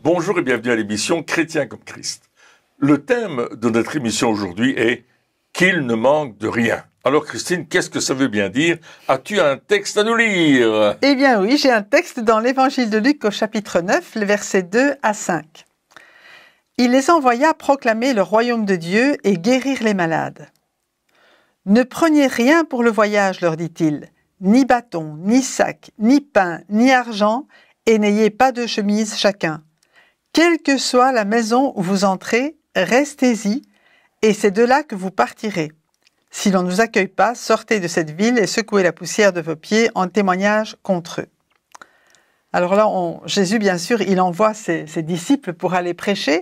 Bonjour et bienvenue à l'émission Chrétien comme Christ. Le thème de notre émission aujourd'hui est « Qu'il ne manque de rien ». Alors Christine, qu'est-ce que ça veut bien dire? As-tu un texte à nous lire? Eh bien oui, j'ai un texte dans l'Évangile de Luc au chapitre 9, les versets 2 à 5. Il les envoya proclamer le royaume de Dieu et guérir les malades. « Ne prenez rien pour le voyage, leur dit-il, ni bâton, ni sac, ni pain, ni argent, et n'ayez pas de chemise chacun. Quelle que soit la maison où vous entrez, restez-y, et c'est de là que vous partirez. Si l'on ne vous accueille pas, sortez de cette ville et secouez la poussière de vos pieds en témoignage contre eux. » Alors là, Jésus, bien sûr, il envoie ses disciples pour aller prêcher,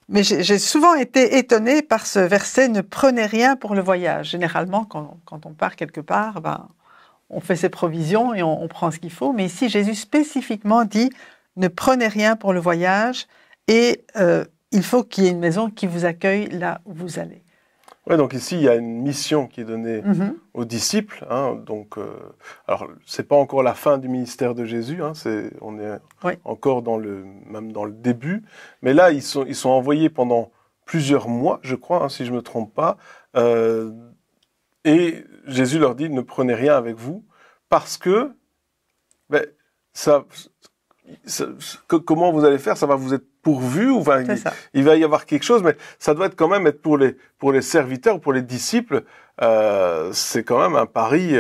mais j'ai souvent été étonnée par ce verset « Ne prenez rien pour le voyage ». Généralement, quand on part quelque part, on fait ses provisions et on prend ce qu'il faut, mais ici, Jésus spécifiquement dit « Ne prenez rien pour le voyage et il faut qu'il y ait une maison qui vous accueille là où vous allez. » Ouais, donc ici, il y a une mission qui est donnée aux disciples. Donc, alors, c'est pas encore la fin du ministère de Jésus. On est encore même dans le début. Mais là, ils sont envoyés pendant plusieurs mois, je crois, si je me trompe pas. Et Jésus leur dit, ne prenez rien avec vous, parce que comment vous allez faire? Ça va vous être pourvu, ou il va y avoir quelque chose, mais ça doit quand même être pour les serviteurs, pour les disciples, c'est quand même un pari,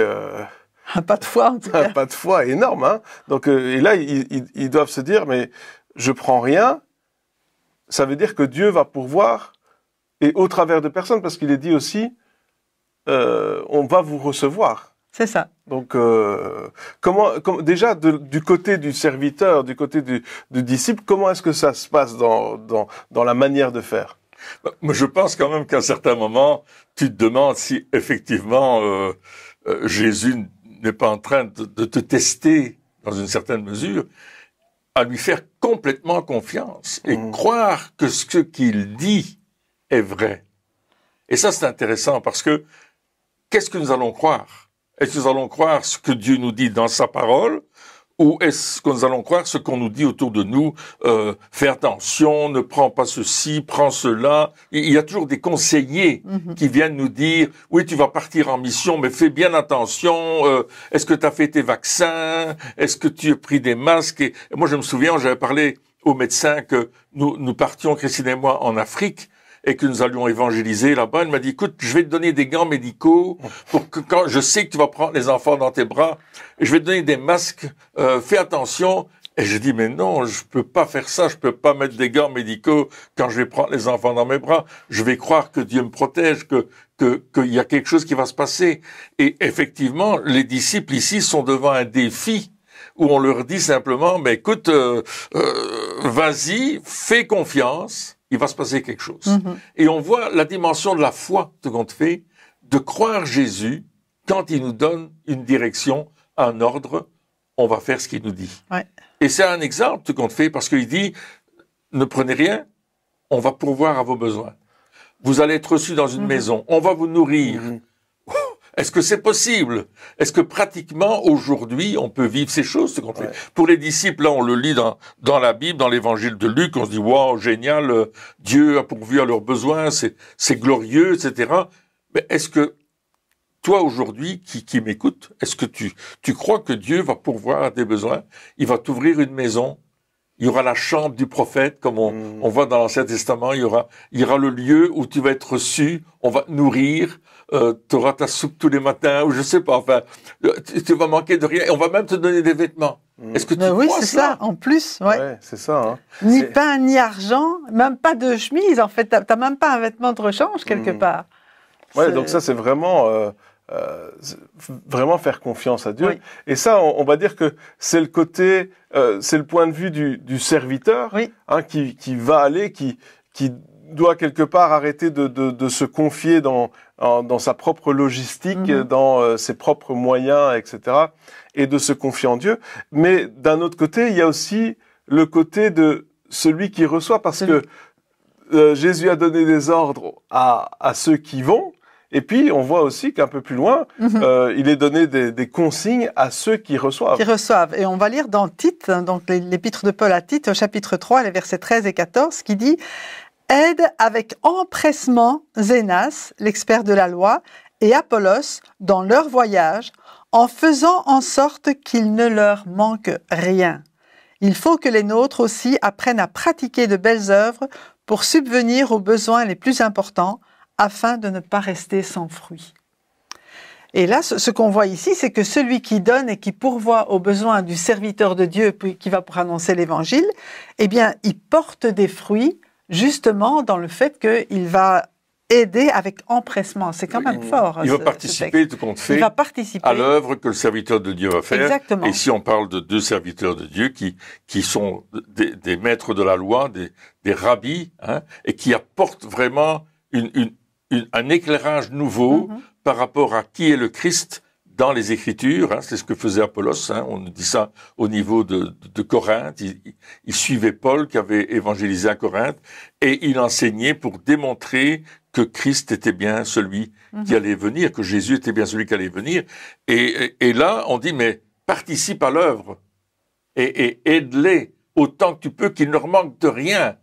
un pas de foi en tout cas. Un pas de foi énorme. Donc et là ils doivent se dire, mais je prends rien, ça veut dire que Dieu va pourvoir, et au travers de personnes, parce qu'il est dit aussi, on va vous recevoir. C'est ça. Donc, déjà, du côté du serviteur, du côté du disciple, comment est-ce que ça se passe dans la manière de faire? Je pense quand même qu'à un certain moment, tu te demandes si effectivement Jésus n'est pas en train de te tester dans une certaine mesure, à lui faire complètement confiance et croire que ce qu'il dit est vrai. Et ça, c'est intéressant parce que qu'est-ce que nous allons croire? Est-ce que nous allons croire ce que Dieu nous dit dans sa parole, ou est-ce que nous allons croire ce qu'on nous dit autour de nous? Fais attention, ne prends pas ceci, prends cela. Il y a toujours des conseillers qui viennent nous dire, oui, tu vas partir en mission, mais fais bien attention. Est-ce que tu as fait tes vaccins? Est-ce que tu as pris des masques? Et moi, je me souviens, j'avais parlé au médecin que nous partions, Christine et moi, en Afrique, et que nous allions évangéliser là-bas. Elle m'a dit, écoute, je vais te donner des gants médicaux pour que quand je sais que tu vas prendre les enfants dans tes bras, je vais te donner des masques, fais attention. Et je dis, mais non, je peux pas faire ça, je peux pas mettre des gants médicaux quand je vais prendre les enfants dans mes bras. Je vais croire que Dieu me protège, qu'il y a quelque chose qui va se passer. Et effectivement, les disciples ici sont devant un défi où on leur dit simplement, mais écoute, vas-y, fais confiance. Il va se passer quelque chose. Et on voit la dimension de la foi, ce qu'on fait, de croire Jésus quand il nous donne une direction, un ordre, on va faire ce qu'il nous dit. Ouais. Et c'est un exemple, ce qu'on fait, parce qu'il dit, ne prenez rien, on va pourvoir à vos besoins. Vous allez être reçus dans une maison, on va vous nourrir. Est-ce que c'est possible? Est-ce que pratiquement aujourd'hui on peut vivre ces choses, ce qu'on fait? Pour les disciples, là on le lit dans la Bible, dans l'évangile de Luc, on se dit waouh, génial, Dieu a pourvu à leurs besoins, c'est glorieux, etc. Mais est-ce que toi aujourd'hui qui m'écoutes, est-ce que tu crois que Dieu va pourvoir à tes besoins? Il va t'ouvrir une maison. Il y aura la chambre du prophète, comme on voit dans l'Ancien Testament. Il y aura le lieu où tu vas être reçu. On va te nourrir. Tu auras ta soupe tous les matins, ou je sais pas. Enfin, tu vas manquer de rien. Et on va même te donner des vêtements. Est-ce que tu crois oui, c'est ça. En plus, ouais, c'est ça. Ni pain, ni argent, même pas de chemise. En fait, t'as même pas un vêtement de rechange quelque part. Ouais, donc ça c'est vraiment faire confiance à Dieu. Oui. Et ça, on va dire que c'est le côté, c'est le point de vue du serviteur, qui va aller, qui doit quelque part arrêter de se confier dans sa propre logistique, dans ses propres moyens, etc., et de se confier en Dieu. Mais d'un autre côté, il y a aussi le côté de celui qui reçoit, parce que Jésus a donné des ordres à ceux qui vont, Et puis, on voit aussi qu'un peu plus loin, il est donné des consignes à ceux qui reçoivent. Qui reçoivent. Et on va lire dans Tite, donc l'épître de Paul à Tite, au chapitre 3, les versets 13 et 14, qui dit « Aide avec empressement Zénas, l'expert de la loi, et Apollos dans leur voyage, en faisant en sorte qu'il ne leur manque rien. Il faut que les nôtres aussi apprennent à pratiquer de belles œuvres pour subvenir aux besoins les plus importants, afin de ne pas rester sans fruit. » Et là, ce qu'on voit ici, c'est que celui qui donne et qui pourvoit aux besoins du serviteur de Dieu qui va pour annoncer l'Évangile, eh bien, il porte des fruits, justement, dans le fait qu'il va aider avec empressement. C'est quand même fort. Il va participer, tout compte fait, à l'œuvre que le serviteur de Dieu va faire. Exactement. Et ici, on parle de deux serviteurs de Dieu qui sont des maîtres de la loi, des rabbis, hein, et qui apportent vraiment un éclairage nouveau par rapport à qui est le Christ dans les Écritures. Hein, c'est ce que faisait Apollos. Hein, on dit ça au niveau de Corinthe. Il suivait Paul qui avait évangélisé à Corinthe et il enseignait pour démontrer que Christ était bien celui qui allait venir, que Jésus était bien celui qui allait venir. Et là, on dit, mais participe à l'œuvre et aide-les autant que tu peux, qu'ils ne leur manquent de rien.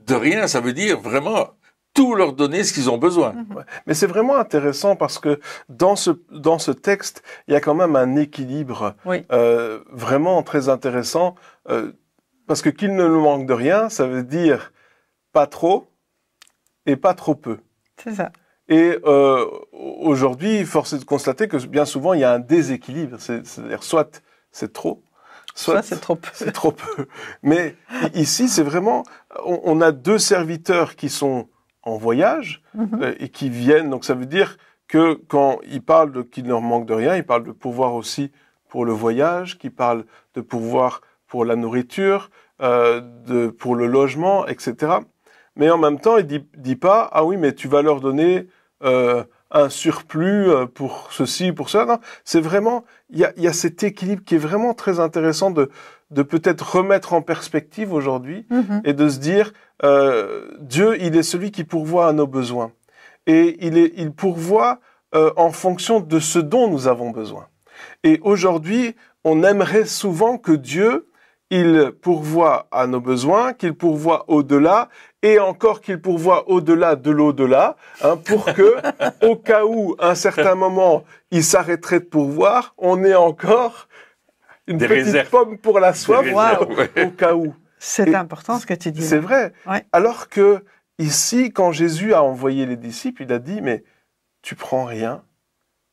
De rien, ça veut dire vraiment tout leur donner ce qu'ils ont besoin. Mais c'est vraiment intéressant parce que dans ce texte, il y a quand même un équilibre vraiment très intéressant. Parce que qu'il ne nous manque de rien, ça veut dire pas trop et pas trop peu. C'est ça. Et aujourd'hui, force est de constater que bien souvent, il y a un déséquilibre. C'est-à-dire soit c'est trop, soit c'est trop peu. C'est trop peu. Mais ici, c'est vraiment... On a deux serviteurs qui sont en voyage et qui viennent. Donc ça veut dire que quand il parle qu'il ne leur manque de rien, il parle de pourvoir aussi pour le voyage, qu'il parle de pourvoir pour la nourriture, pour le logement, etc. Mais en même temps, il dit pas, ah oui, mais tu vas leur donner un surplus pour ceci, pour cela. Non, c'est vraiment, il y a cet équilibre qui est vraiment très intéressant de peut-être remettre en perspective aujourd'hui et de se dire, Dieu, il est celui qui pourvoit à nos besoins. Et il pourvoit en fonction de ce dont nous avons besoin. Et aujourd'hui, on aimerait souvent que Dieu, il pourvoit à nos besoins, qu'il pourvoit au-delà, et encore qu'il pourvoit au-delà de l'au-delà, hein, pour que, au cas où, à un certain moment, il s'arrêterait de pourvoir, on ait encore une petite pomme pour la soif, au cas où. C'est important ce que tu dis. C'est vrai. Ouais. Alors que, ici, quand Jésus a envoyé les disciples, il a dit, mais tu prends rien,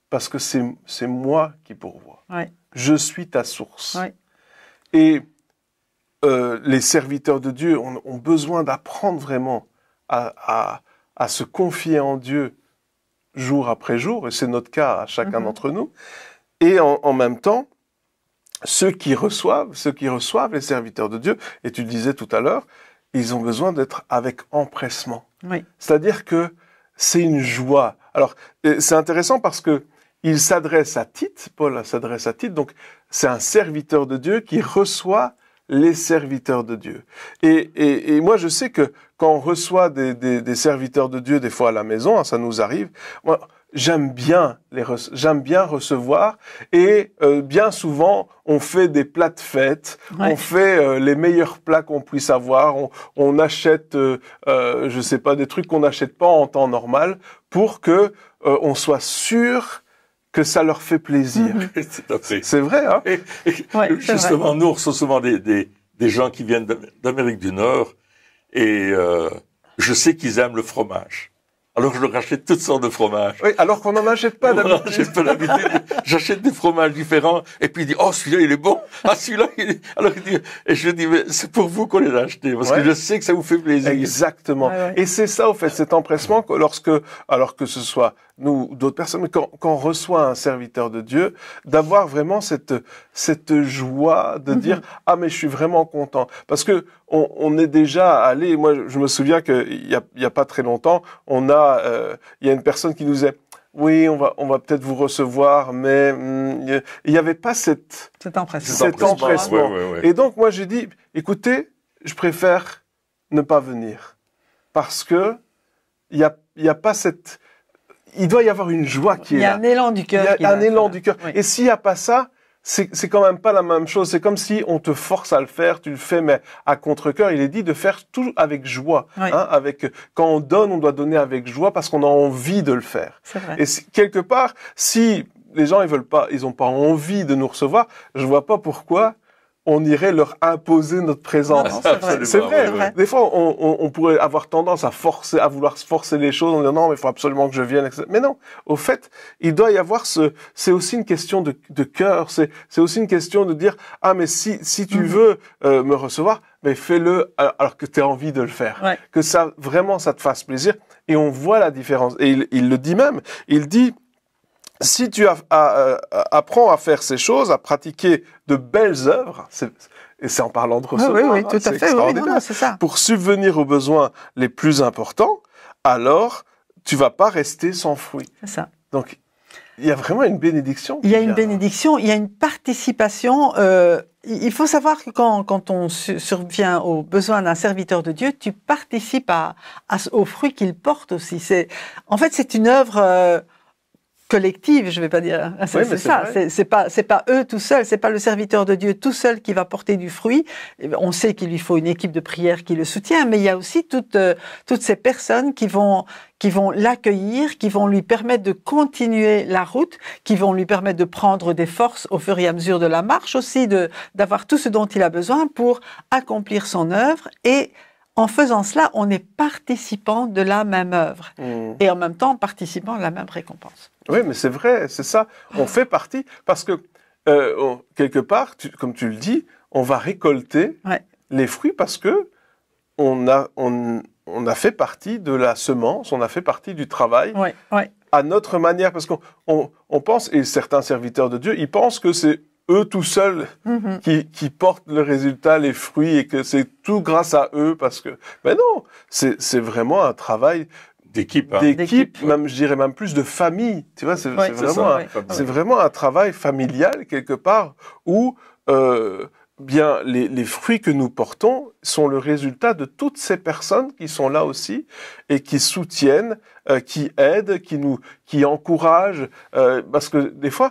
parce que c'est moi qui pourvois. Ouais. Je suis ta source. Ouais. Et les serviteurs de Dieu ont besoin d'apprendre vraiment à se confier en Dieu jour après jour, et c'est notre cas à chacun d'entre nous. Et en même temps, ceux qui reçoivent les serviteurs de Dieu, et tu le disais tout à l'heure, ils ont besoin d'être avec empressement. Oui. C'est-à-dire que c'est une joie. Alors, c'est intéressant parce que il s'adresse à Tite, Paul s'adresse à Tite, donc c'est un serviteur de Dieu qui reçoit les serviteurs de Dieu. Et moi, je sais que quand on reçoit des serviteurs de Dieu, des fois à la maison, hein, ça nous arrive, moi, j'aime bien recevoir, et bien souvent, on fait des plats de fête, on fait les meilleurs plats qu'on puisse avoir, on achète, je sais pas, des trucs qu'on n'achète pas en temps normal, pour que on soit sûr que ça leur fait plaisir. C'est vrai, hein? Justement, vrai. Nous, on reçoit souvent des gens qui viennent d'Amérique du Nord, et je sais qu'ils aiment le fromage. Alors je leur achète toutes sortes de fromages. Oui, alors qu'on n'en achète pas d'habitude. J'achète des fromages différents, et puis il dit, oh, celui-là, il est bon. Ah, celui-là, il est... Alors il dit, et je dis, mais c'est pour vous qu'on les a achetés, parce que je sais que ça vous fait plaisir. Exactement. Et c'est ça, au fait, cet empressement, alors que ce soit nous, d'autres personnes, mais quand on reçoit un serviteur de Dieu, d'avoir vraiment cette joie de dire, ah, mais je suis vraiment content. Parce que on est déjà allé, moi, je me souviens qu'il y a pas très longtemps, il y a une personne qui nous disait, oui, on va peut-être vous recevoir, mais il n'y avait pas cet empressement. Ouais. Et donc, moi, j'ai dit, écoutez, je préfère ne pas venir. Parce que il y a pas il doit y avoir une joie qui est là. Il y a un élan du cœur. Il y a un élan du cœur. Oui. Et s'il n'y a pas ça, c'est quand même pas la même chose. C'est comme si on te force à le faire, tu le fais, mais à contre-cœur. Il est dit de faire tout avec joie. Oui. Hein, quand on donne, on doit donner avec joie parce qu'on a envie de le faire. C'est vrai. Et quelque part, si les gens ils ont pas envie de nous recevoir, je vois pas pourquoi on irait leur imposer notre présence. C'est vrai. Des fois, on pourrait avoir tendance à vouloir forcer les choses en disant non, mais il faut absolument que je vienne, etc. Mais non, au fait, il doit y avoir c'est aussi une question de cœur, c'est aussi une question de dire, ah, mais si tu veux me recevoir, mais fais-le alors que tu as envie de le faire. Ouais. Que ça te fasse plaisir. Et on voit la différence. Et il le dit même, il dit, si tu apprends à faire ces choses, à pratiquer de belles œuvres, et c'est en parlant de recevoir, oui, tout à fait, oui, non, c'est ça. Pour subvenir aux besoins les plus importants, alors tu vas pas rester sans fruit. C'est ça. Donc, il y a vraiment une bénédiction. Il y a une bénédiction, il y a une participation. Il faut savoir que quand on survient aux besoins d'un serviteur de Dieu, tu participes aux fruits qu'il porte aussi. En fait, c'est une œuvre collective, je vais pas dire. C'est ça. C'est pas eux tout seuls. C'est pas le serviteur de Dieu tout seul qui va porter du fruit. On sait qu'il lui faut une équipe de prière qui le soutient, mais il y a aussi toutes ces personnes qui vont l'accueillir, qui vont lui permettre de continuer la route, qui vont lui permettre de prendre des forces au fur et à mesure de la marche, aussi d'avoir tout ce dont il a besoin pour accomplir son œuvre. Et en faisant cela, on est participant de la même œuvre et en même temps participant de la même récompense. Oui, mais c'est vrai, c'est ça. On fait partie parce que quelque part, comme tu le dis, on va récolter les fruits parce que on a fait partie de la semence, on a fait partie du travail à notre manière. Parce qu'on pense, et certains serviteurs de Dieu, ils pensent que c'est eux tout seuls qui portent le résultat, les fruits, et que c'est tout grâce à eux, parce que... Mais non, c'est vraiment un travail d'équipe, même, je dirais même plus de famille. Tu vois, c'est vraiment un travail familial, quelque part, où bien les fruits que nous portons sont le résultat de toutes ces personnes qui sont là aussi et qui soutiennent, qui aident, qui encouragent, parce que des fois,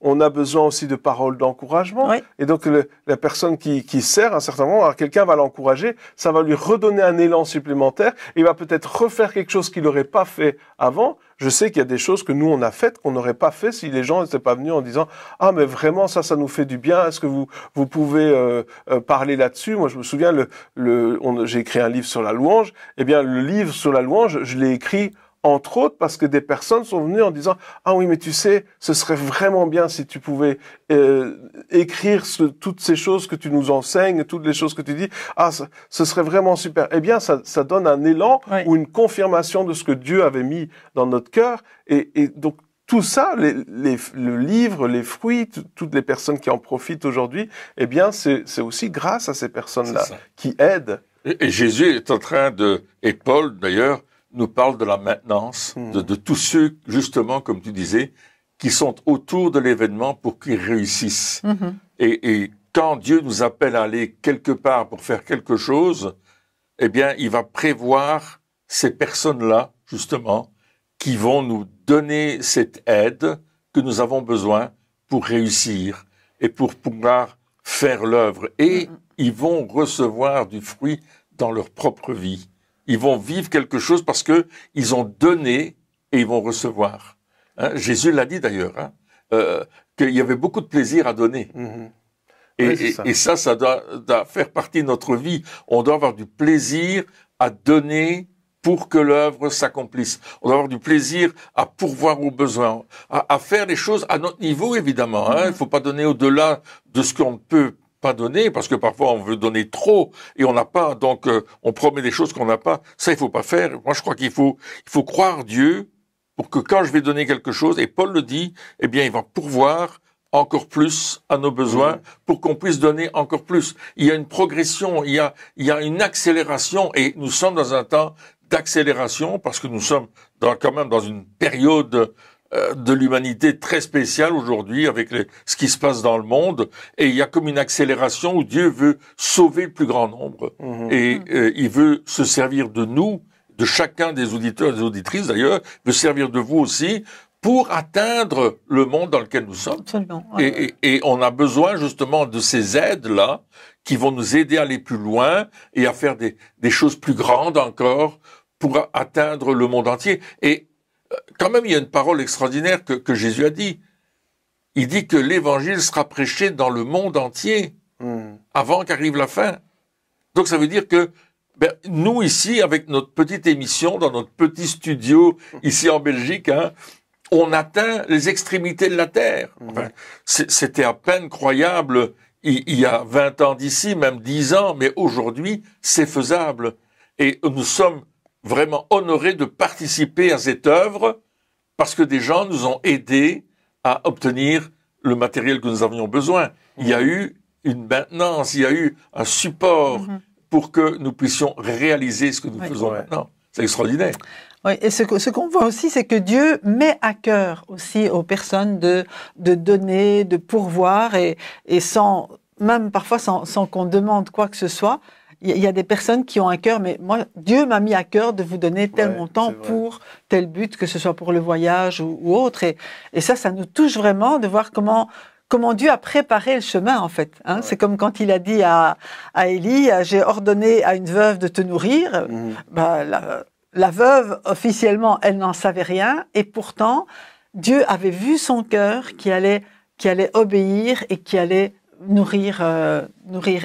on a besoin aussi de paroles d'encouragement. Et donc, la personne qui sert, à un certain moment, alors quelqu'un va l'encourager, ça va lui redonner un élan supplémentaire, et il va peut-être refaire quelque chose qu'il n'aurait pas fait avant. Je sais qu'il y a des choses que nous, on a faites, qu'on n'aurait pas fait si les gens n'étaient pas venus en disant « Ah, mais vraiment, ça nous fait du bien. Est-ce que vous pouvez parler là-dessus ?» Moi, je me souviens, j'ai écrit un livre sur la louange. Eh bien, le livre sur la louange, je l'ai écrit entre autres parce que des personnes sont venues en disant « Ah oui, mais tu sais, ce serait vraiment bien si tu pouvais écrire toutes ces choses que tu nous enseignes, toutes les choses que tu dis. Ah, ce serait vraiment super. » Eh bien, ça donne un élan ou une confirmation de ce que Dieu avait mis dans notre cœur. Et donc, tout ça, le livre, les fruits, toutes les personnes qui en profitent aujourd'hui, eh bien, c'est aussi grâce à ces personnes-là qui aident. Et Jésus est en train et Paul d'ailleurs, nous parle de la maintenance, de tous ceux, justement, comme tu disais, qui sont autour de l'événement pour qu'ils réussissent. Et quand Dieu nous appelle à aller quelque part pour faire quelque chose, eh bien, il va prévoir ces personnes-là, justement, qui vont nous donner cette aide que nous avons besoin pour réussir et pour pouvoir faire l'œuvre. Et ils vont recevoir du fruit dans leur propre vie. Ils vont vivre quelque chose parce que ils ont donné et ils vont recevoir. Jésus l'a dit d'ailleurs, qu'il y avait beaucoup de plaisir à donner. Et ça doit faire partie de notre vie. On doit avoir du plaisir à donner pour que l'œuvre s'accomplisse. On doit avoir du plaisir à pourvoir aux besoins, à faire les choses à notre niveau, évidemment. Il ne faut pas donner au-delà de ce qu'on peut pas donner, parce que parfois on veut donner trop et on n'a pas, donc on promet des choses qu'on n'a pas. Ça, il faut pas faire. Moi, je crois qu'il faut croire Dieu pour que quand je vais donner quelque chose, et Paul le dit, eh bien, il va pourvoir encore plus à nos besoins pour qu'on puisse donner encore plus. Il y a une progression, il y a une accélération, et nous sommes dans un temps d'accélération parce que nous sommes quand même dans une période de l'humanité très spéciale aujourd'hui avec ce qui se passe dans le monde, et il y a comme une accélération où Dieu veut sauver le plus grand nombre et il veut se servir de nous, de chacun des auditeurs et des auditrices d'ailleurs, veut servir de vous aussi pour atteindre le monde dans lequel nous sommes. Absolument. Ouais. Et on a besoin justement de ces aides-là qui vont nous aider à aller plus loin et à faire des choses plus grandes encore pour atteindre le monde entier. Et quand même, il y a une parole extraordinaire que Jésus a dit. Il dit que l'évangile sera prêché dans le monde entier avant qu'arrive la fin. Donc ça veut dire que nous ici, avec notre petite émission, dans notre petit studio ici en Belgique, on atteint les extrémités de la terre. Enfin, c'était à peine croyable il y a 20 ans d'ici, même 10 ans, mais aujourd'hui, c'est faisable. Et nous sommes vraiment honorés de participer à cette œuvre parce que des gens nous ont aidés à obtenir le matériel que nous avions besoin. Il y a eu une maintenance, il y a eu un support pour que nous puissions réaliser ce que nous faisons maintenant. C'est extraordinaire. Oui, et ce qu'on voit aussi, c'est que Dieu met à cœur aussi aux personnes de donner, de pourvoir, et sans, même parfois sans qu'on demande quoi que ce soit. Il y a des personnes qui ont un cœur, mais moi, Dieu m'a mis à cœur de vous donner tel montant pour tel but, que ce soit pour le voyage ou autre. Et ça nous touche vraiment de voir comment Dieu a préparé le chemin, en fait. C'est comme quand il a dit à Élie, j'ai ordonné à une veuve de te nourrir. La veuve, officiellement, elle n'en savait rien, et pourtant, Dieu avait vu son cœur qui allait obéir et qui allait nourrir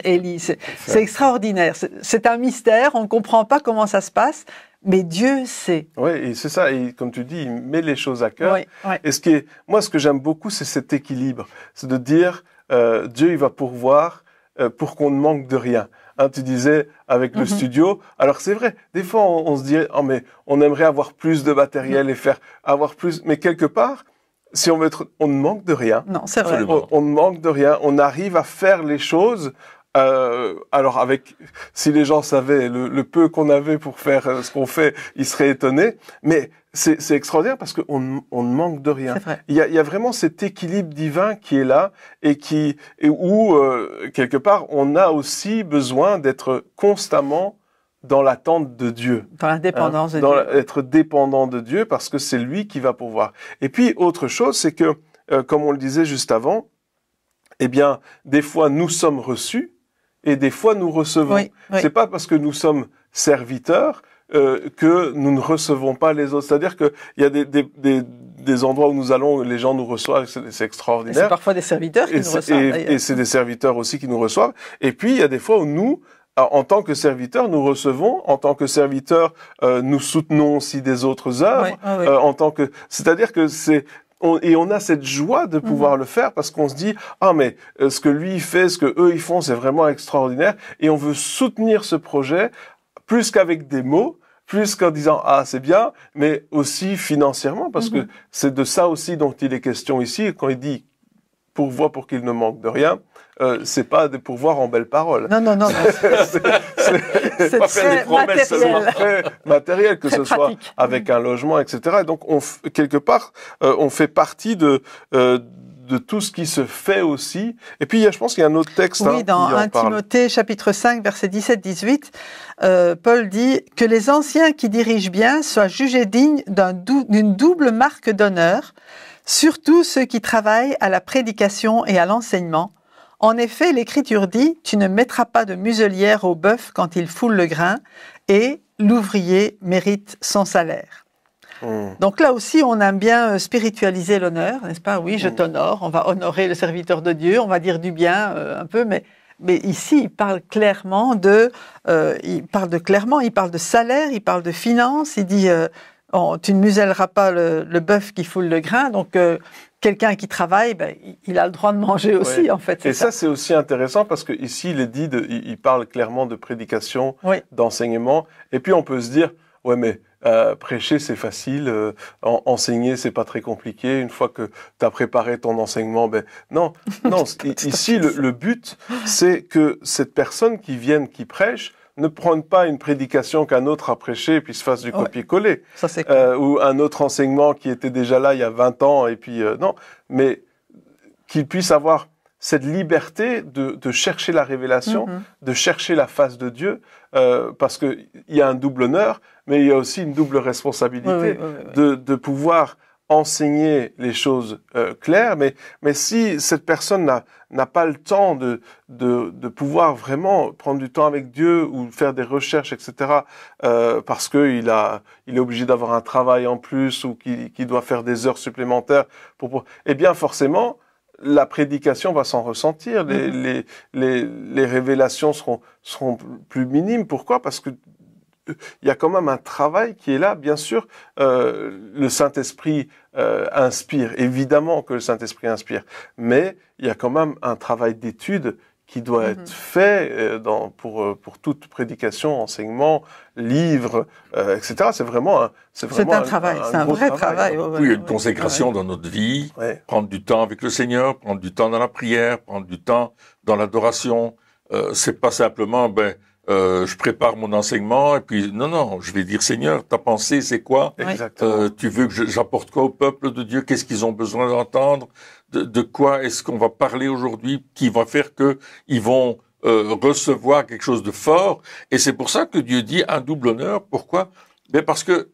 Élie. C'est extraordinaire. C'est un mystère, on ne comprend pas comment ça se passe, mais Dieu sait. Oui, et c'est ça, et comme tu dis, il met les choses à cœur. Oui. Et ce que j'aime beaucoup, c'est cet équilibre. C'est de dire, Dieu, il va pourvoir pour qu'on ne manque de rien. Tu disais avec le studio. Alors c'est vrai, des fois on se dit mais on aimerait avoir plus de matériel et avoir plus, mais quelque part, si on veut on ne manque de rien. Non, c'est vrai. On ne manque de rien. On arrive à faire les choses. Alors si les gens savaient le peu qu'on avait pour faire ce qu'on fait, ils seraient étonnés. Mais c'est extraordinaire parce qu'on ne manque de rien. Il y a vraiment cet équilibre divin qui est là et où quelque part on a aussi besoin d'être constamment dans l'attente de Dieu. Dans la dépendance de Dieu. Être dépendant de Dieu parce que c'est lui qui va pouvoir. Et puis autre chose, c'est que comme on le disait juste avant, eh bien des fois nous sommes reçus et des fois nous recevons. C'est pas parce que nous sommes serviteurs que nous ne recevons pas les autres. C'est-à-dire qu'il y a des endroits où nous allons, les gens nous reçoivent, c'est extraordinaire. Et c'est parfois des serviteurs qui nous reçoivent. Et c'est des serviteurs aussi qui nous reçoivent. Et puis il y a des fois où nous, en tant que serviteurs, nous recevons. En tant que serviteurs, nous soutenons aussi des autres œuvres. C'est-à-dire que on a cette joie de pouvoir le faire parce qu'on se dit mais ce que lui fait, ce que eux ils font, c'est vraiment extraordinaire et on veut soutenir ce projet plus qu'avec des mots, plus qu'en disant c'est bien, mais aussi financièrement parce que c'est de ça aussi dont il est question ici quand il dit pourvoit pour qu'il ne manque de rien. C'est pas des pourvoirs en belles paroles. Non. C'est pas faire des promesses seulement très matérielles, que ce soit avec un logement, etc. Et donc, quelque part, on fait partie de tout ce qui se fait aussi. Et puis, je pense qu'il y a un autre texte. Oui, dans 1 Timothée, chapitre 5, versets 17-18, Paul dit « Que les anciens qui dirigent bien soient jugés dignes d'une double marque d'honneur, surtout ceux qui travaillent à la prédication et à l'enseignement. En effet, l'Écriture dit « Tu ne mettras pas de muselière au bœuf quand il foule le grain, et l'ouvrier mérite son salaire. » Donc là aussi, on aime bien spiritualiser l'honneur, n'est-ce pas? Oui, je t'honore, on va honorer le serviteur de Dieu, on va dire du bien un peu, mais ici, il parle clairement il parle de salaire, il parle de finances, il dit tu ne muselleras pas le bœuf qui foule le grain, donc quelqu'un qui travaille, il a le droit de manger aussi, en fait. Et ça, c'est aussi intéressant parce que ici, il parle clairement de prédication, d'enseignement, et puis on peut se dire, mais prêcher c'est facile, enseigner c'est pas très compliqué. Une fois que tu as préparé ton enseignement, non. Ici le but c'est que cette personne qui prêche ne prenne pas une prédication qu'un autre a prêché et puis se fasse du copier-coller. Ça, c'est ou un autre enseignement qui était déjà là il y a 20 ans et puis non, mais qu'il puisse avoir cette liberté de chercher la révélation, de chercher la face de Dieu, parce que il y a un double honneur, mais il y a aussi une double responsabilité de pouvoir enseigner les choses claires, mais si cette personne n'a pas le temps de pouvoir vraiment prendre du temps avec Dieu ou faire des recherches, etc., parce que il est obligé d'avoir un travail en plus ou qu'il doit faire des heures supplémentaires eh bien forcément la prédication va s'en ressentir, les révélations seront plus minimes. Pourquoi? Parce que il y a quand même un travail qui est là. Bien sûr, le Saint-Esprit inspire. Évidemment que le Saint-Esprit inspire. Mais il y a quand même un travail d'étude qui doit être fait pour toute prédication, enseignement, livre, etc. C'est vraiment un travail, c'est un vrai travail. Oui, il y a une consécration dans notre vie, prendre du temps avec le Seigneur, prendre du temps dans la prière, prendre du temps dans l'adoration. C'est pas simplement, je prépare mon enseignement et puis non, je vais dire Seigneur, ta pensée c'est quoi? Tu veux que j'apporte quoi au peuple de Dieu? Qu'est-ce qu'ils ont besoin d'entendre? De quoi est-ce qu'on va parler aujourd'hui qui va faire que ils vont recevoir quelque chose de fort? Et c'est pour ça que Dieu dit un double honneur. Pourquoi? Parce que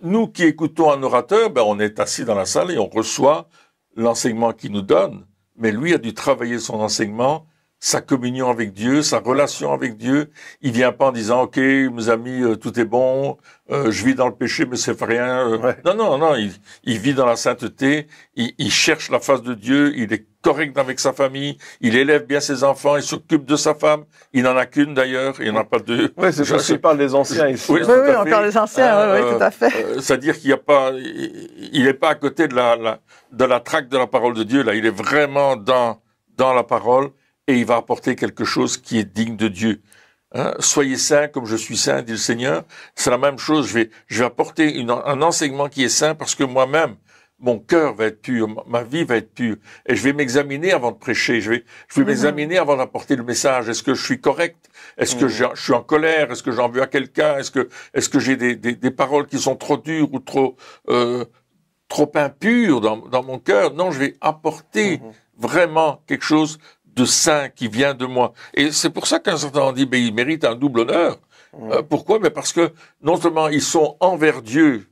nous qui écoutons un orateur, on est assis dans la salle et on reçoit l'enseignement qu'il nous donne. Mais lui a dû travailler son enseignement, sa communion avec Dieu, sa relation avec Dieu. Il vient pas en disant, OK, mes amis, tout est bon, je vis dans le péché, mais c'est rien. Non, il vit dans la sainteté, il cherche la face de Dieu, il est correct avec sa famille, il élève bien ses enfants, il s'occupe de sa femme. Il n'en a qu'une d'ailleurs, il n'en a pas deux. Oui, c'est ça, je parle des anciens ici. Oui, on parle des anciens, oui, tout à fait. C'est-à-dire qu'il n'y a pas, il n'est pas à côté de la traque de la parole de Dieu, là. Il est vraiment dans la parole. Et il va apporter quelque chose qui est digne de Dieu. Soyez saints comme je suis saint, dit le Seigneur. C'est la même chose. Je vais apporter un enseignement qui est saint parce que moi-même, mon cœur va être pur, ma vie va être pure. Et je vais m'examiner avant de prêcher. Je vais m'examiner avant d'apporter le message. Est-ce que je suis correct? Est-ce que je suis en colère? Est-ce que j'en veux à quelqu'un? Est-ce que j'ai des paroles qui sont trop dures ou trop impures dans mon cœur? Non, je vais apporter vraiment quelque chose de saint qui vient de moi. Et c'est pour ça qu'un certain dit, il mérite un double honneur. Pourquoi? Parce que non seulement ils sont envers Dieu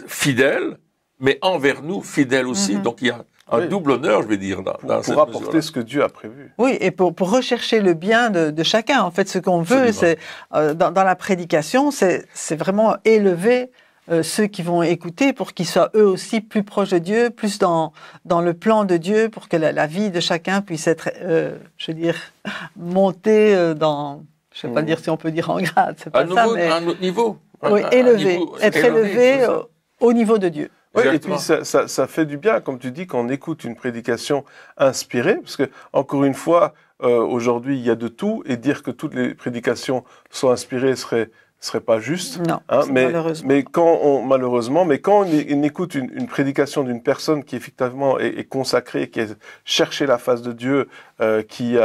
fidèles, mais envers nous fidèles aussi. Donc il y a un double honneur, je vais dire, pour apporter ce que Dieu a prévu. Oui, et pour rechercher le bien de chacun. En fait, ce qu'on veut, c'est dans la prédication, c'est vraiment élever ceux qui vont écouter pour qu'ils soient eux aussi plus proches de Dieu, plus dans le plan de Dieu, pour que la vie de chacun puisse être, montée dans, je ne sais pas dire si on peut dire en grade, c'est pas ça, mais... À un autre niveau. Oui, élevé, être élevé au niveau de Dieu. Oui, et puis ça fait du bien, comme tu dis, quand on écoute une prédication inspirée, parce que, encore une fois, aujourd'hui, il y a de tout, et dire que toutes les prédications sont inspirées serait pas juste. Non, malheureusement. Mais quand on écoute une prédication d'une personne qui effectivement est consacrée, qui a cherché la face de Dieu, qui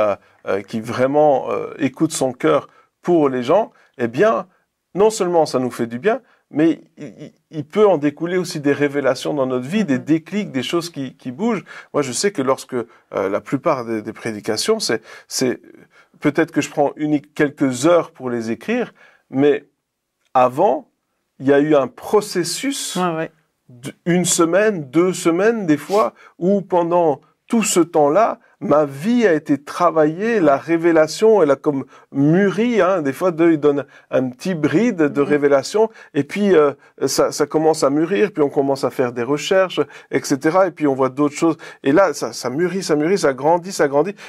vraiment écoute son cœur pour les gens, eh bien, non seulement ça nous fait du bien, mais il peut en découler aussi des révélations dans notre vie, des déclics, des choses qui bougent. Moi, je sais que lorsque la plupart des prédications, c'est peut-être que je prends quelques heures pour les écrire, mais avant, il y a eu un processus d'une semaine, 2 semaines, des fois, où pendant tout ce temps-là, ma vie a été travaillée, la révélation, elle a comme mûri, des fois Dieu il donne un petit bride de révélation, et puis ça commence à mûrir, puis on commence à faire des recherches, etc., et puis on voit d'autres choses, et là ça mûrit, ça grandit,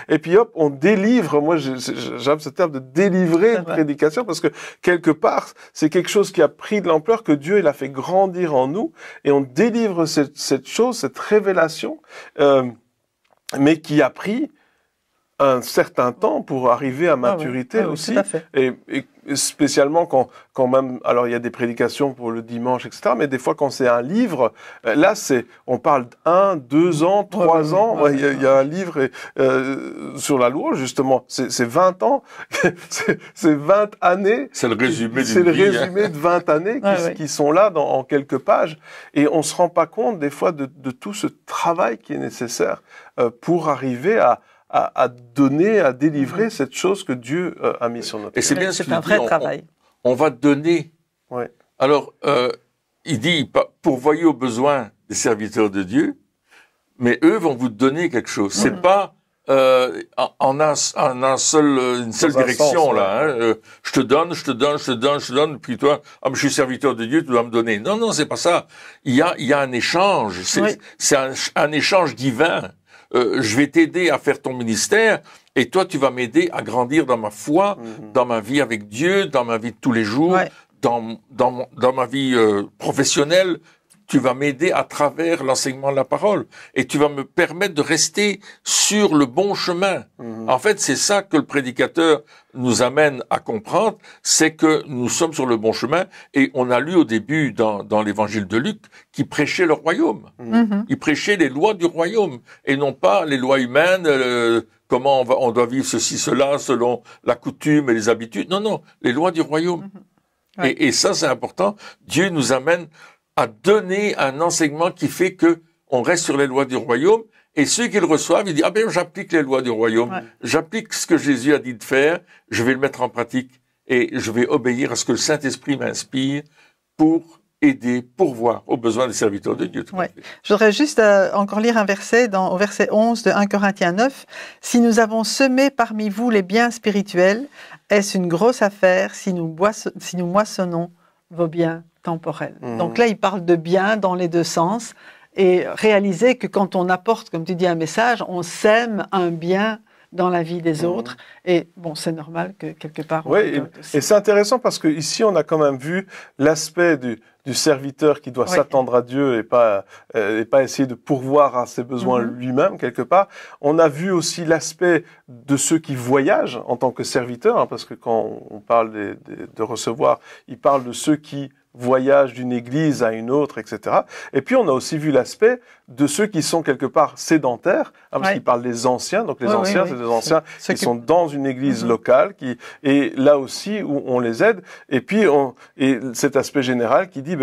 et puis hop, on délivre, moi j'aime ce terme de délivrer une prédication, parce que quelque part, c'est quelque chose qui a pris de l'ampleur, que Dieu il a fait grandir en nous, et on délivre cette chose, cette révélation, mais qui a pris un certain temps pour arriver à maturité aussi. Tout à fait. Et spécialement quand même, alors il y a des prédications pour le dimanche, etc. Mais des fois quand c'est un livre, là on parle d'1, 2 ans, 3 ans. Il y a un livre sur la louange justement. C'est 20 ans, c'est 20 années. C'est le résumé d'une vie. C'est le résumé de 20 années qui sont là en quelques pages. Et on se rend pas compte des fois de tout ce travail qui est nécessaire pour arriver à donner, à délivrer cette chose que Dieu a mis sur notre cœur. Et c'est bien c'est un vrai travail. On va donner. Ouais. Alors, il dit, pourvoyez aux besoins des serviteurs de Dieu, mais eux vont vous donner quelque chose. C'est pas une seule direction, là. Je te donne, puis toi, je suis serviteur de Dieu, tu dois me donner. Non, c'est pas ça. Il y a un échange. C'est un échange divin. Je vais t'aider à faire ton ministère et toi tu vas m'aider à grandir dans ma foi, dans ma vie avec Dieu, dans ma vie de tous les jours, dans ma vie professionnelle. Tu vas m'aider à travers l'enseignement de la parole et tu vas me permettre de rester sur le bon chemin. En fait, c'est ça que le prédicateur nous amène à comprendre, c'est que nous sommes sur le bon chemin et on a lu au début dans l'évangile de Luc qu'il prêchait le royaume. Il prêchait les lois du royaume et non pas les lois humaines, comment on doit vivre ceci, cela, selon la coutume et les habitudes. Non, les lois du royaume. Et ça, c'est important. Dieu nous amène à donner un enseignement qui fait que on reste sur les lois du royaume, et ceux qui le reçoivent, ils disent, j'applique les lois du royaume, j'applique ce que Jésus a dit de faire, je vais le mettre en pratique, et je vais obéir à ce que le Saint-Esprit m'inspire pour aider, pourvoir aux besoins des serviteurs de Dieu. Je voudrais juste encore lire un verset, au verset 11 de 1 Corinthiens 9. « Si nous avons semé parmi vous les biens spirituels, est-ce une grosse affaire si nous moissonnons vos biens temporels ?» Donc là, il parle de biens dans les deux sens. Et réaliser que quand on apporte, comme tu dis, un message, on sème un bien dans la vie des autres. Et bon, c'est normal que quelque part... Oui, et c'est intéressant parce que ici on a quand même vu l'aspect du serviteur qui doit s'attendre à Dieu et pas essayer de pourvoir à ses besoins lui-même, quelque part. On a vu aussi l'aspect de ceux qui voyagent en tant que serviteurs, parce que quand on parle de recevoir, il parle de ceux qui voyage d'une église à une autre, etc. Et puis on a aussi vu l'aspect de ceux qui sont quelque part sédentaires, parce qu'il parle des anciens. Donc les anciens, c'est des anciens qui sont dans une église locale, et là aussi où on les aide. Et puis et cet aspect général qui dit,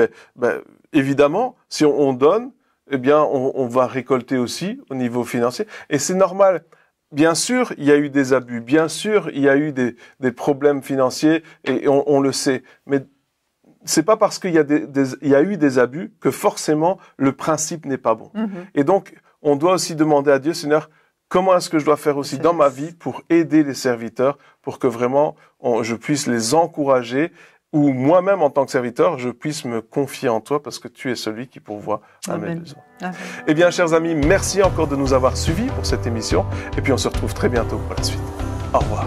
évidemment, si on donne, eh bien on va récolter aussi au niveau financier. Et c'est normal. Bien sûr, il y a eu des abus. Bien sûr, il y a eu des problèmes financiers, et on le sait. Mais c'est pas parce qu'il y a eu des abus que forcément le principe n'est pas bon. Et donc, on doit aussi demander à Dieu, Seigneur, comment est-ce que je dois faire aussi dans ma vie pour aider les serviteurs, pour que vraiment je puisse les encourager, ou moi-même en tant que serviteur, je puisse me confier en toi parce que tu es celui qui pourvoit à mes besoins. Eh bien, chers amis, merci encore de nous avoir suivis pour cette émission, et puis on se retrouve très bientôt pour la suite. Au revoir.